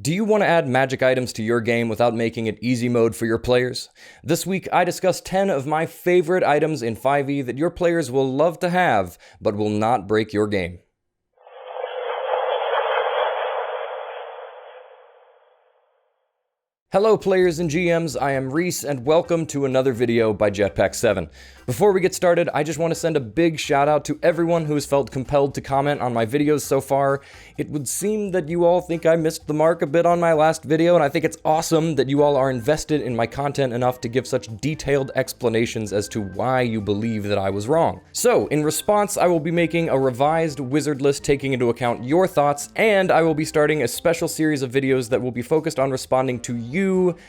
Do you want to add magic items to your game without making it easy mode for your players? This week, I discuss 10 of my favorite items in 5e that your players will love to have, but will not break your game. Hello players and GMs, I am Reese, and welcome to another video by Jetpack7. Before we get started, I just want to send a big shout out to everyone who has felt compelled to comment on my videos so far. It would seem that you all think I missed the mark a bit on my last video, and I think it's awesome that you all are invested in my content enough to give such detailed explanations as to why you believe that I was wrong. So, in response, I will be making a revised wizard list taking into account your thoughts, and I will be starting a special series of videos that will be focused on responding to you,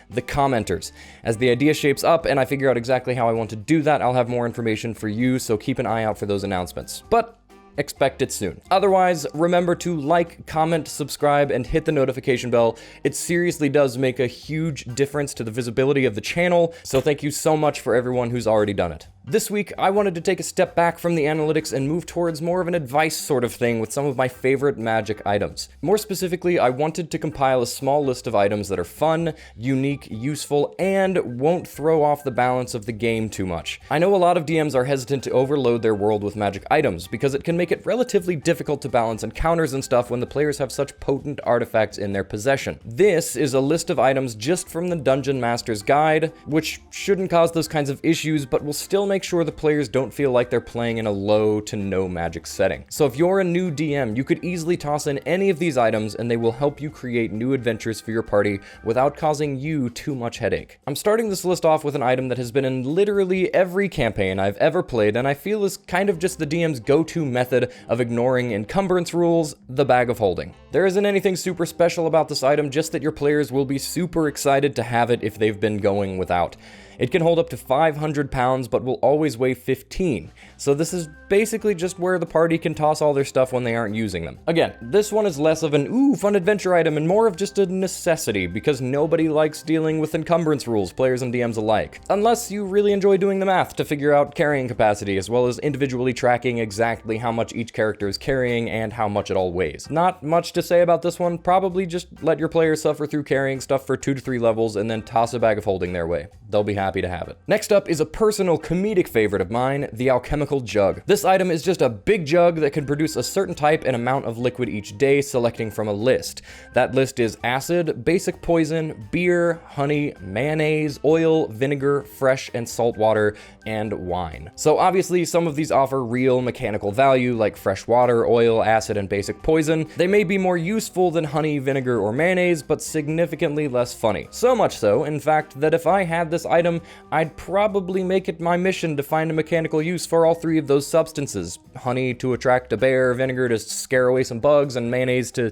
the commenters. As the idea shapes up and I figure out exactly how I want to do that, I'll have more information for you, so keep an eye out for those announcements. But expect it soon. Otherwise, remember to like, comment, subscribe, and hit the notification bell. It seriously does make a huge difference to the visibility of the channel, so thank you so much for everyone who's already done it. This week, I wanted to take a step back from the analytics and move towards more of an advice sort of thing with some of my favorite magic items. More specifically, I wanted to compile a small list of items that are fun, unique, useful, and won't throw off the balance of the game too much. I know a lot of DMs are hesitant to overload their world with magic items because it can make it relatively difficult to balance encounters and stuff when the players have such potent artifacts in their possession. This is a list of items just from the Dungeon Master's Guide, which shouldn't cause those kinds of issues, but will still make sure the players don't feel like they're playing in a low to no magic setting. So if you're a new DM, you could easily toss in any of these items and they will help you create new adventures for your party without causing you too much headache. I'm starting this list off with an item that has been in literally every campaign I've ever played, and I feel is kind of just the DM's go-to method of ignoring encumbrance rules: the Bag of Holding. There isn't anything super special about this item, just that your players will be super excited to have it if they've been going without. It can hold up to 500 pounds, but will always weigh 15. So this is basically just where the party can toss all their stuff when they aren't using them. Again, this one is less of an ooh, fun adventure item and more of just a necessity, because nobody likes dealing with encumbrance rules, players and DMs alike. Unless you really enjoy doing the math to figure out carrying capacity, as well as individually tracking exactly how much each character is carrying and how much it all weighs. Not much to say about this one, probably just let your players suffer through carrying stuff for 2 to 3 levels and then toss a Bag of Holding their way. They'll be happy to have it. Next up is a personal comedic favorite of mine, the Alchemical Jug. This item is just a big jug that can produce a certain type and amount of liquid each day, selecting from a list. That list is acid, basic poison, beer, honey, mayonnaise, oil, vinegar, fresh and salt water, and wine. So obviously some of these offer real mechanical value, like fresh water, oil, acid, and basic poison. They may be more useful than honey, vinegar, or mayonnaise, but significantly less funny. So much so, in fact, that if I had this item, I'd probably make it my mission to find a mechanical use for all 3 of those substances. Honey to attract a bear, vinegar to scare away some bugs, and mayonnaise to...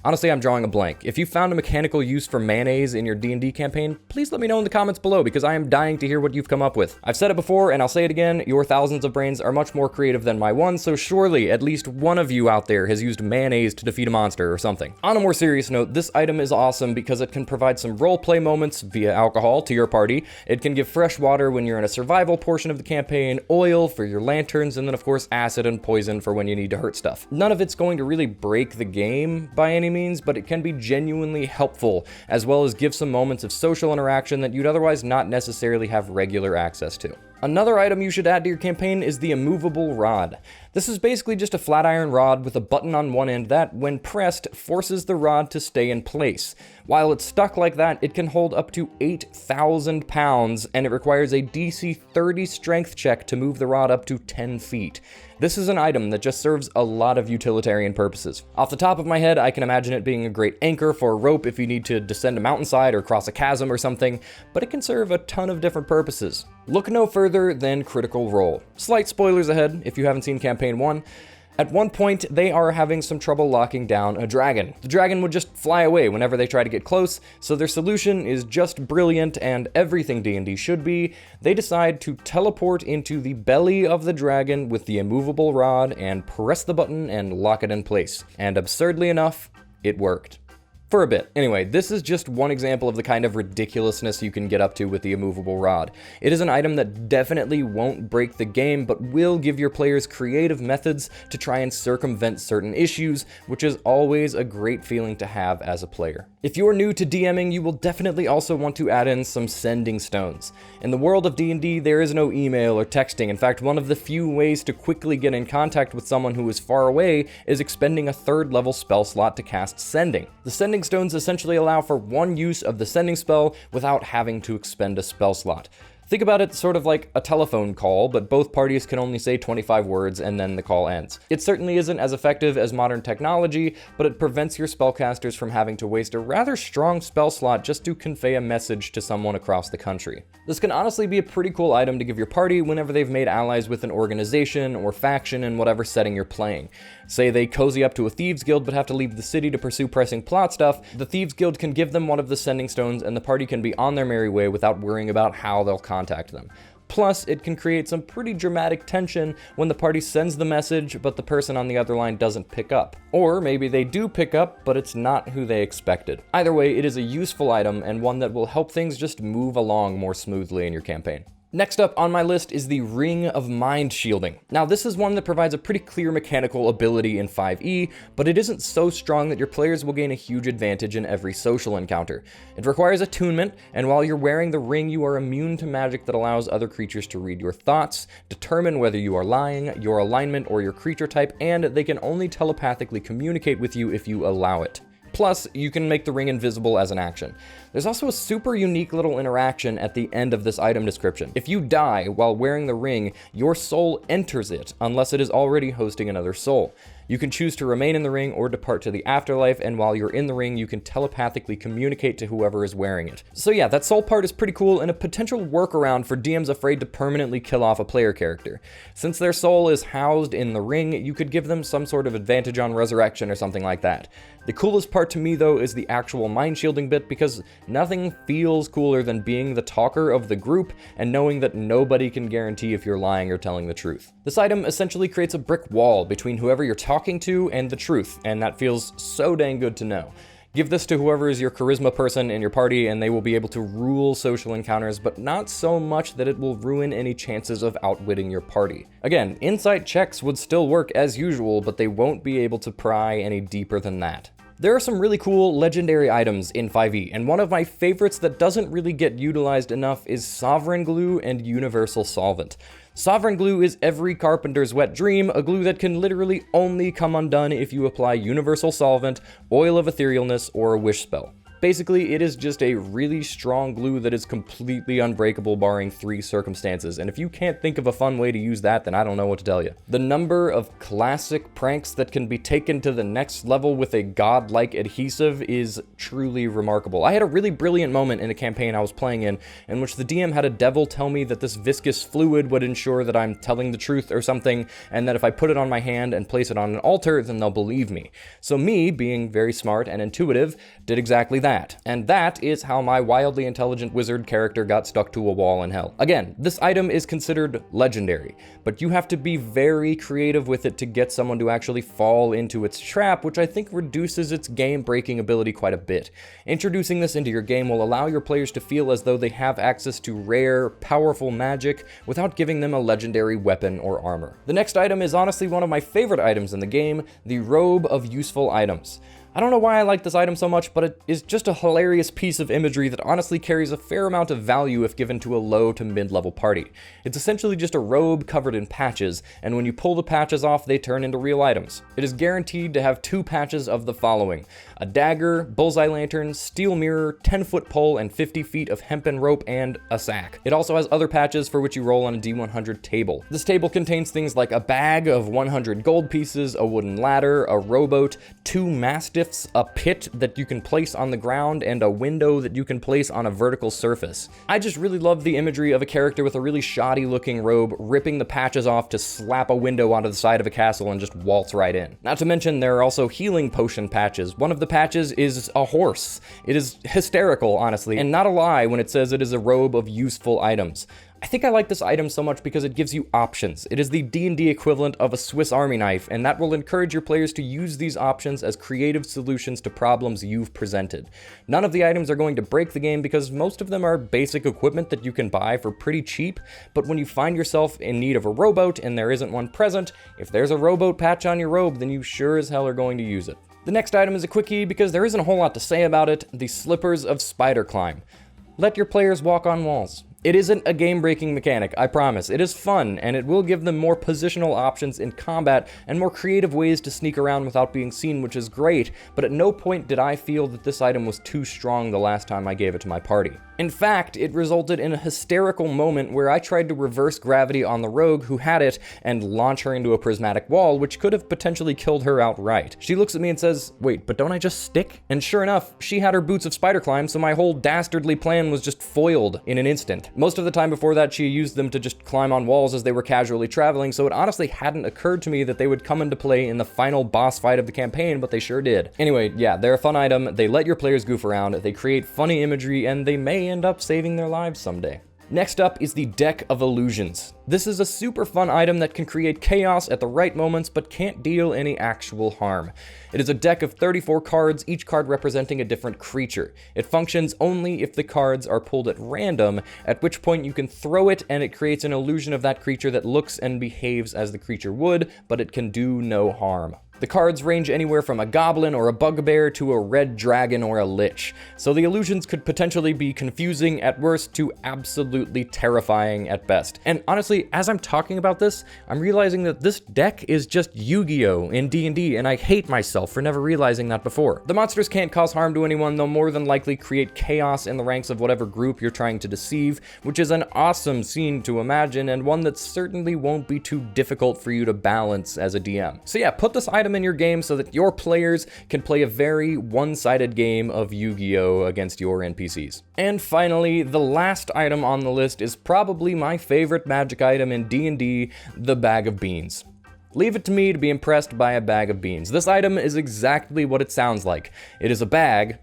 Honestly, I'm drawing a blank. If you found a mechanical use for mayonnaise in your D&D campaign, please let me know in the comments below, because I am dying to hear what you've come up with. I've said it before, and I'll say it again, your thousands of brains are much more creative than my one, so surely at least one of you out there has used mayonnaise to defeat a monster or something. On a more serious note, this item is awesome because it can provide some roleplay moments via alcohol to your party. It can give fresh water when you're in a survival portion of the campaign, oil for your lanterns, and then of course acid and poison for when you need to hurt stuff. None of it's going to really break the game by any means, but it can be genuinely helpful, as well as give some moments of social interaction that you'd otherwise not necessarily have regular access to. Another item you should add to your campaign is the Immovable Rod. This is basically just a flat iron rod with a button on one end that, when pressed, forces the rod to stay in place. While it's stuck like that, it can hold up to 8,000 pounds, and it requires a DC 30 strength check to move the rod up to 10 feet. This is an item that just serves a lot of utilitarian purposes. Off the top of my head, I can imagine it being a great anchor for a rope if you need to descend a mountainside or cross a chasm or something, but it can serve a ton of different purposes. Look no further than Critical Role. Slight spoilers ahead if you haven't seen Campaign 1. At one point, they are having some trouble locking down a dragon. The dragon would just fly away whenever they try to get close, so their solution is just brilliant and everything D&D should be. They decide to teleport into the belly of the dragon with the immovable rod and press the button and lock it in place. And absurdly enough, it worked. For a bit. Anyway, this is just one example of the kind of ridiculousness you can get up to with the Immovable Rod. It is an item that definitely won't break the game, but will give your players creative methods to try and circumvent certain issues, which is always a great feeling to have as a player. If you're new to DMing, you will definitely also want to add in some sending stones. In the world of D&D, there is no email or texting. In fact, one of the few ways to quickly get in contact with someone who is far away is expending a 3rd level spell slot to cast Sending. The Sending stones essentially allow for one use of the sending spell without having to expend a spell slot. Think about it sort of like a telephone call, but both parties can only say 25 words and then the call ends. It certainly isn't as effective as modern technology, but it prevents your spellcasters from having to waste a rather strong spell slot just to convey a message to someone across the country. This can honestly be a pretty cool item to give your party whenever they've made allies with an organization or faction in whatever setting you're playing. Say they cozy up to a thieves guild but have to leave the city to pursue pressing plot stuff, the thieves guild can give them one of the sending stones and the party can be on their merry way without worrying about how they'll contact them. Plus, it can create some pretty dramatic tension when the party sends the message, but the person on the other line doesn't pick up. Or maybe they do pick up, but it's not who they expected. Either way, it is a useful item and one that will help things just move along more smoothly in your campaign. Next up on my list is the Ring of Mind Shielding. Now, this is one that provides a pretty clear mechanical ability in 5e, but it isn't so strong that your players will gain a huge advantage in every social encounter. It requires attunement, and while you're wearing the ring, you are immune to magic that allows other creatures to read your thoughts, determine whether you are lying, your alignment, or your creature type, and they can only telepathically communicate with you if you allow it. Plus, you can make the ring invisible as an action. There's also a super unique little interaction at the end of this item description. If you die while wearing the ring, your soul enters it, unless it is already hosting another soul. You can choose to remain in the ring or depart to the afterlife, and while you're in the ring, you can telepathically communicate to whoever is wearing it. So yeah, that soul part is pretty cool and a potential workaround for DMs afraid to permanently kill off a player character. Since their soul is housed in the ring, you could give them some sort of advantage on resurrection or something like that. The coolest part to me though is the actual mind shielding bit, because nothing feels cooler than being the talker of the group and knowing that nobody can guarantee if you're lying or telling the truth. This item essentially creates a brick wall between whoever you're talking to and the truth, and that feels so dang good to know. Give this to whoever is your charisma person in your party and they will be able to rule social encounters, but not so much that it will ruin any chances of outwitting your party. Again, insight checks would still work as usual, but they won't be able to pry any deeper than that. There are some really cool legendary items in 5e, and one of my favorites that doesn't really get utilized enough is Sovereign Glue and Universal Solvent. Sovereign Glue is every carpenter's wet dream, a glue that can literally only come undone if you apply Universal Solvent, Oil of Etherealness, or a Wish spell. Basically, it is just a really strong glue that is completely unbreakable barring 3 circumstances, and if you can't think of a fun way to use that, then I don't know what to tell you. The number of classic pranks that can be taken to the next level with a godlike adhesive is truly remarkable. I had a really brilliant moment in a campaign I was playing in which the DM had a devil tell me that this viscous fluid would ensure that I'm telling the truth or something, and that if I put it on my hand and place it on an altar, then they'll believe me. So me, being very smart and intuitive, did exactly that. And that is how my wildly intelligent wizard character got stuck to a wall in hell. Again, this item is considered legendary, but you have to be very creative with it to get someone to actually fall into its trap, which I think reduces its game-breaking ability quite a bit. Introducing this into your game will allow your players to feel as though they have access to rare, powerful magic without giving them a legendary weapon or armor. The next item is honestly one of my favorite items in the game, the Robe of Useful Items. I don't know why I like this item so much, but it is just a hilarious piece of imagery that honestly carries a fair amount of value if given to a low to mid-level party. It's essentially just a robe covered in patches, and when you pull the patches off, they turn into real items. It is guaranteed to have 2 patches of the following: a dagger, bullseye lantern, steel mirror, 10-foot pole, and 50 feet of hempen rope, and a sack. It also has other patches for which you roll on a D100 table. This table contains things like a bag of 100 gold pieces, a wooden ladder, a rowboat, 2 mastiffs, a pit that you can place on the ground, and a window that you can place on a vertical surface. I just really love the imagery of a character with a really shoddy looking robe ripping the patches off to slap a window onto the side of a castle and just waltz right in. Not to mention there are also healing potion patches. One of the patches is a horse. It is hysterical, honestly, and not a lie when it says it is a robe of useful items. I think I like this item so much because it gives you options. It is the D&D equivalent of a Swiss Army knife, and that will encourage your players to use these options as creative solutions to problems you've presented. None of the items are going to break the game because most of them are basic equipment that you can buy for pretty cheap, but when you find yourself in need of a rowboat and there isn't one present, if there's a rowboat patch on your robe, then you sure as hell are going to use it. The next item is a quickie because there isn't a whole lot to say about it, the Slippers of Spider Climb. Let your players walk on walls. It isn't a game-breaking mechanic, I promise. It is fun, and it will give them more positional options in combat and more creative ways to sneak around without being seen, which is great, but at no point did I feel that this item was too strong the last time I gave it to my party. In fact, it resulted in a hysterical moment where I tried to reverse gravity on the rogue who had it and launch her into a prismatic wall, which could have potentially killed her outright. She looks at me and says, "Wait, but don't I just stick?" And sure enough, she had her boots of spider climb, so my whole dastardly plan was just foiled in an instant. Most of the time before that, she used them to just climb on walls as they were casually traveling, so it honestly hadn't occurred to me that they would come into play in the final boss fight of the campaign, but they sure did. Anyway, yeah, they're a fun item, they let your players goof around, they create funny imagery, and they may end up saving their lives someday. Next up is the Deck of Illusions. This is a super fun item that can create chaos at the right moments but can't deal any actual harm. It is a deck of 34 cards, each card representing a different creature. It functions only if the cards are pulled at random, at which point you can throw it and it creates an illusion of that creature that looks and behaves as the creature would, but it can do no harm. The cards range anywhere from a goblin or a bugbear to a red dragon or a lich, so the illusions could potentially be confusing at worst to absolutely terrifying at best. And honestly, as I'm talking about this, I'm realizing that this deck is just Yu-Gi-Oh! In D&D, and I hate myself for never realizing that before. The monsters can't cause harm to anyone, they'll more than likely create chaos in the ranks of whatever group you're trying to deceive, which is an awesome scene to imagine, and one that certainly won't be too difficult for you to balance as a DM. So yeah, put this item in your game so that your players can play a very one-sided game of Yu-Gi-Oh! Against your NPCs. And finally, the last item on the list is probably my favorite magic item in D&D, the Bag of Beans. Leave it to me to be impressed by a bag of beans. This item is exactly what it sounds like. It is a bag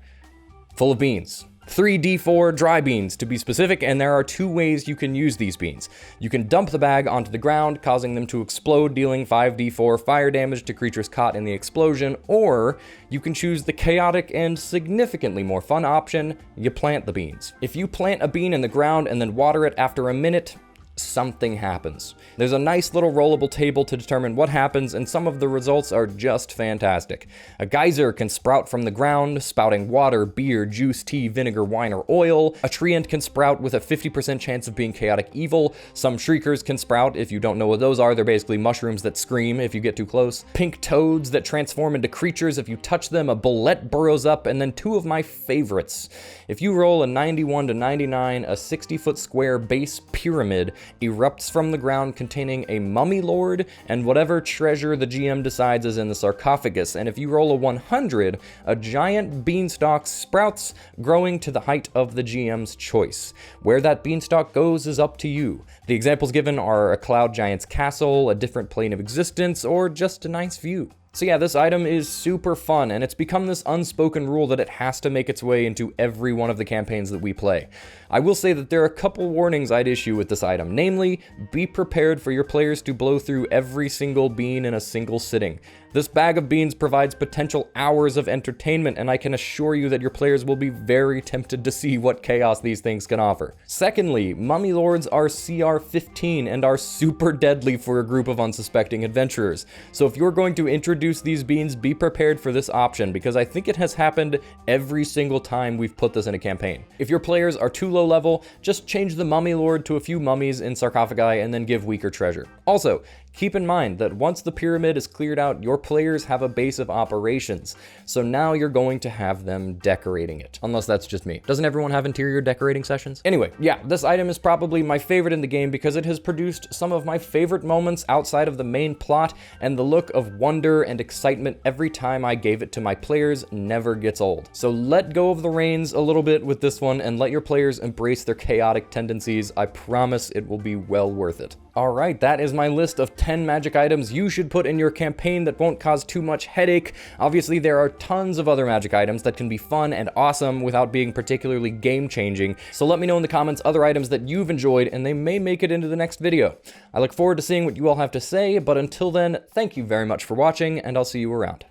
full of beans. 3d4 dry beans to be specific, and there are two ways you can use these beans. You can dump the bag onto the ground, causing them to explode, dealing 5d4 fire damage to creatures caught in the explosion, or you can choose the chaotic and significantly more fun option, you plant the beans. If you plant a bean in the ground and then water it after a minute, something happens. There's a nice little rollable table to determine what happens, and some of the results are just fantastic. A geyser can sprout from the ground, spouting water, beer, juice, tea, vinegar, wine, or oil. A treant can sprout with a 50% chance of being chaotic evil. Some shriekers can sprout. If you don't know what those are, they're basically mushrooms that scream if you get too close. Pink toads that transform into creatures if you touch them. A bullet burrows up, and then two of my favorites. If you roll a 91 to 99, a 60-foot square base pyramid erupts from the ground containing a mummy lord and whatever treasure the GM decides is in the sarcophagus. And if you roll a 100, a giant beanstalk sprouts, growing to the height of the GM's choice. Where that beanstalk goes is up to you. The examples given are a cloud giant's castle, a different plane of existence, or just a nice view. So yeah, this item is super fun, and it's become this unspoken rule that it has to make its way into every one of the campaigns that we play. I will say that there are a couple warnings I'd issue with this item, namely, be prepared for your players to blow through every single bean in a single sitting. This bag of beans provides potential hours of entertainment, and I can assure you that your players will be very tempted to see what chaos these things can offer. Secondly, mummy lords are CR 15 and are super deadly for a group of unsuspecting adventurers. So if you're going to introduce these beans, be prepared for this option, because I think it has happened every single time we've put this in a campaign. If your players are too low level, just change the mummy lord to a few mummies in sarcophagi and then give weaker treasure. Also, keep in mind that once the pyramid is cleared out, your players have a base of operations, so now you're going to have them decorating it. Unless that's just me. Doesn't everyone have interior decorating sessions? Anyway, yeah, this item is probably my favorite in the game because it has produced some of my favorite moments outside of the main plot, and the look of wonder and excitement every time I gave it to my players never gets old. So let go of the reins a little bit with this one and let your players embrace their chaotic tendencies. I promise it will be well worth it. Alright, that is my list of 10 magic items you should put in your campaign that won't cause too much headache. Obviously, there are tons of other magic items that can be fun and awesome without being particularly game-changing, so let me know in the comments other items that you've enjoyed, and they may make it into the next video. I look forward to seeing what you all have to say, but until then, thank you very much for watching, and I'll see you around.